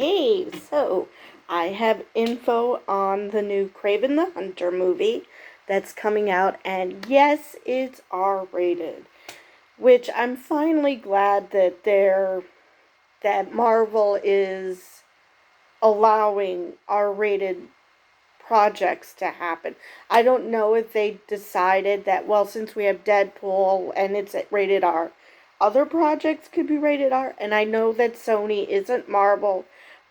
Hey, so I have info on the new Kraven the Hunter movie that's coming out, and yes, it's R-rated, which I'm finally glad that Marvel is allowing R-rated projects to happen. I don't know if they decided that, well, since we have Deadpool and it's rated R, other projects could be rated R. And I know that Sony isn't Marvel,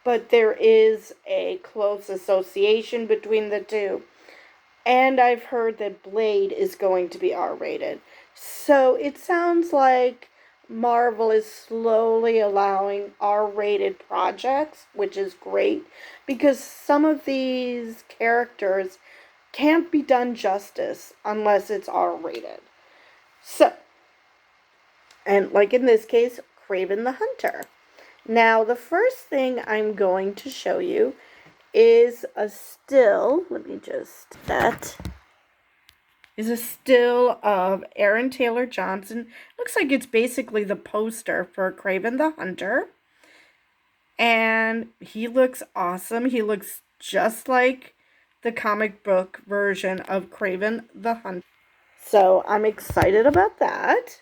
but there is a close association between the two. And I've heard that Blade is going to be R rated. So it sounds like Marvel is slowly allowing R rated projects, which is great because some of these characters can't be done justice unless it's R rated. So, and like in this case, Kraven the Hunter. Now, the first thing I'm going to show you is a still. Let me just. That is a still of Aaron Taylor Johnson. Looks like it's basically the poster for Kraven the Hunter. And he looks awesome. He looks just like the comic book version of Kraven the Hunter. So I'm excited about that.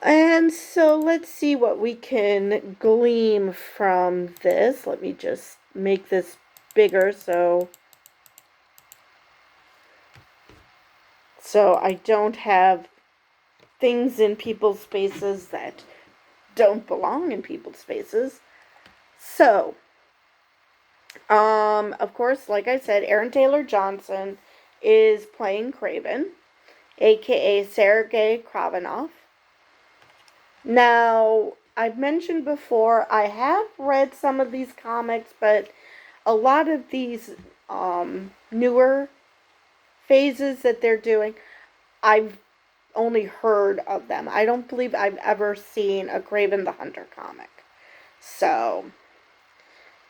And so let's see what we can glean from this. Let me just make this bigger so I don't have things in people's spaces that don't belong in people's spaces. So, of course, like I said, Aaron Taylor Johnson is playing Kraven, aka Sergei Kravinoff. Now, I've mentioned before, I have read some of these comics, but a lot of these newer phases that they're doing, I've only heard of them. I don't believe I've ever seen a Kraven the Hunter comic. So,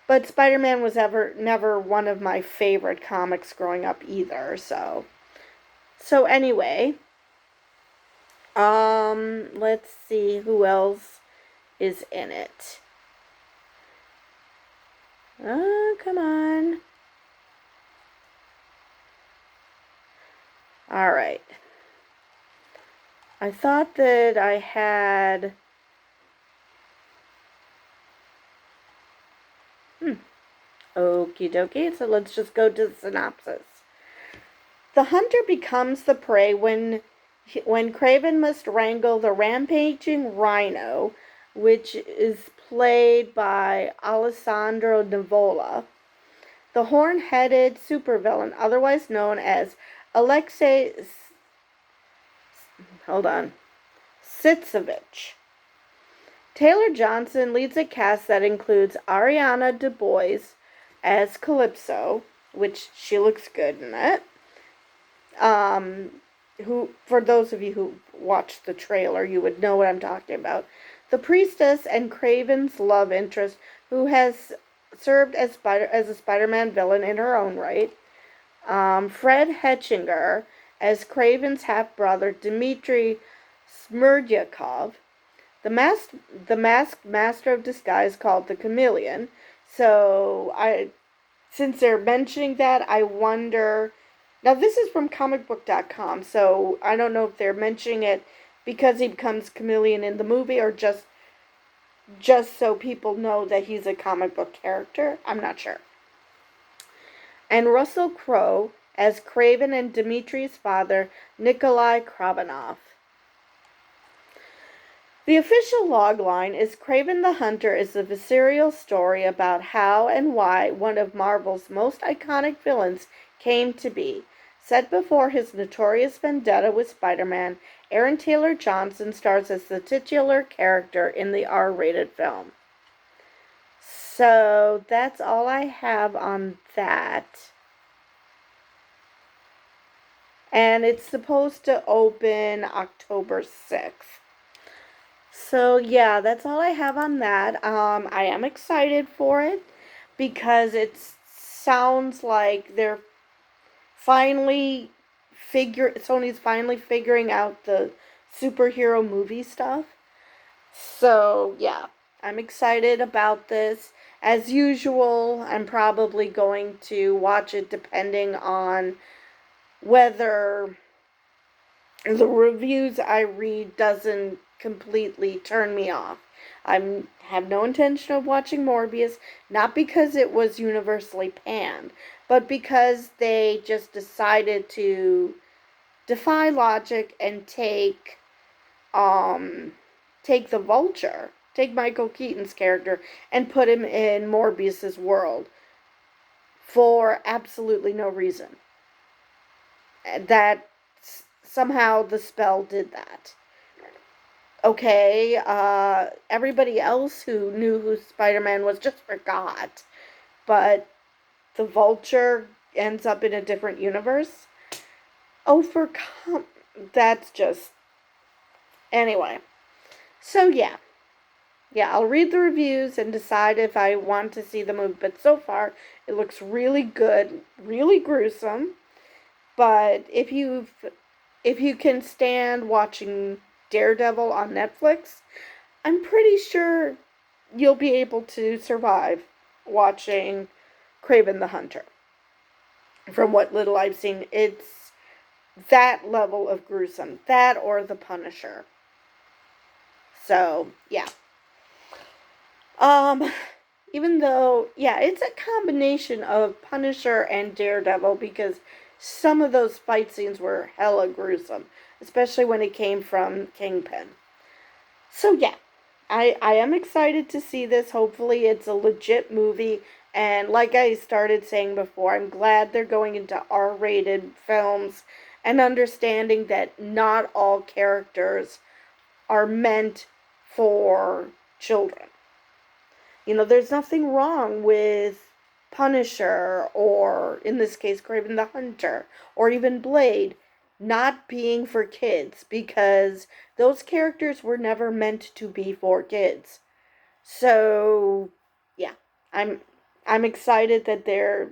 but Spider-Man was never one of my favorite comics growing up either. So anyway, let's see who else is in it. Oh, come on. All right. I thought that I had. Okie dokie, so let's just go to the synopsis. The hunter becomes the prey when Kraven must wrangle the rampaging rhino, which is played by Alessandro Nivola. The horn-headed supervillain, otherwise known as Alexei Sitsevich. Taylor Johnson leads a cast that includes Ariana DeBois as Calypso, which she looks good in it. Who, for those of you who watched the trailer, you would know what I'm talking about. The priestess and Kraven's love interest, who has served as a Spider-Man villain in her own right. Fred Hetchinger as Kraven's half-brother, Dmitry Smerdyakov. The masked master of disguise called the Chameleon. So, since they're mentioning that, I wonder. Now, this is from comicbook.com, so I don't know if they're mentioning it because he becomes Chameleon in the movie or just so people know that he's a comic book character. I'm not sure. And Russell Crowe as Kraven and Dimitri's father, Nikolai Kravinoff. The official logline is Kraven the Hunter is a serial story about how and why one of Marvel's most iconic villains came to be. Set before his notorious vendetta with Spider-Man, Aaron Taylor Johnson stars as the titular character in the R-rated film. So that's all I have on that. And it's supposed to open October 6th. So yeah, that's all I have on that. I am excited for it because it sounds like Sony's finally figuring out the superhero movie stuff. So yeah, I'm excited about this. As usual, I'm probably going to watch it depending on whether the reviews I read doesn't completely turn me off. I have no intention of watching Morbius, not because it was universally panned, but because they just decided to defy logic and take the Vulture, take Michael Keaton's character, and put him in Morbius's world for absolutely no reason. That somehow the spell did that. Okay, everybody else who knew who Spider-Man was just forgot, but the Vulture ends up in a different universe. Oh, that's just... Anyway, so yeah, I'll read the reviews and decide if I want to see the movie. But so far, it looks really good, really gruesome. But if you can stand watching Daredevil on Netflix, I'm pretty sure you'll be able to survive watching Kraven the Hunter. From what little I've seen, it's that level of gruesome. That or The Punisher. So, yeah. Even though, yeah, it's a combination of Punisher and Daredevil, because some of those fight scenes were hella gruesome, especially when it came from Kingpin. So yeah, I am excited to see this. Hopefully it's a legit movie, and like I started saying before, I'm glad they're going into R-rated films and understanding that not all characters are meant for children. There's nothing wrong with Punisher, or in this case, Kraven the Hunter, or even Blade, not being for kids, because those characters were never meant to be for kids. So, yeah, I'm excited that they're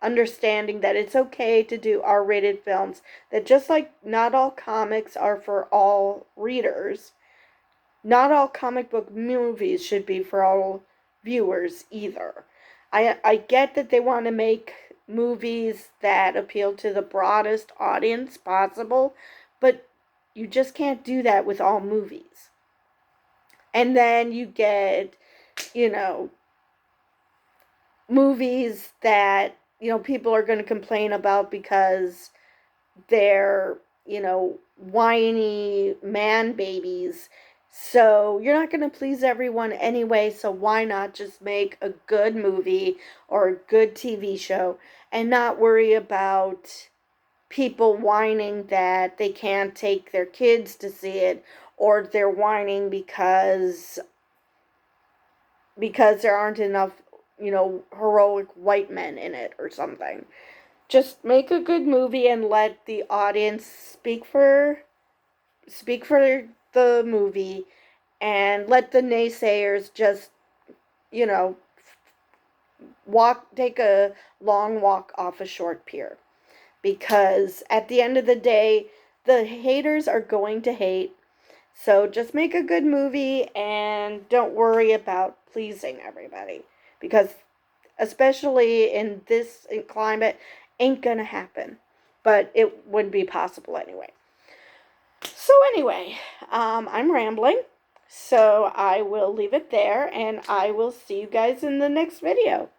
understanding that it's okay to do R-rated films, that just like not all comics are for all readers, not all comic book movies should be for all viewers either. I get that they want to make movies that appeal to the broadest audience possible, but you just can't do that with all movies. And then you get, you know, movies that, people are going to complain about because they're, whiny man babies. So you're not going to please everyone anyway, so why not just make a good movie or a good TV show and not worry about people whining that they can't take their kids to see it, or they're whining because there aren't enough, heroic white men in it or something. Just make a good movie and let the audience speak for the movie, and let the naysayers just, you know, take a long walk off a short pier. Because at the end of the day, the haters are going to hate. So just make a good movie and don't worry about pleasing everybody. Because especially in this climate, ain't gonna happen. But it would be possible anyway. So anyway, I'm rambling. So I will leave it there, and I will see you guys in the next video.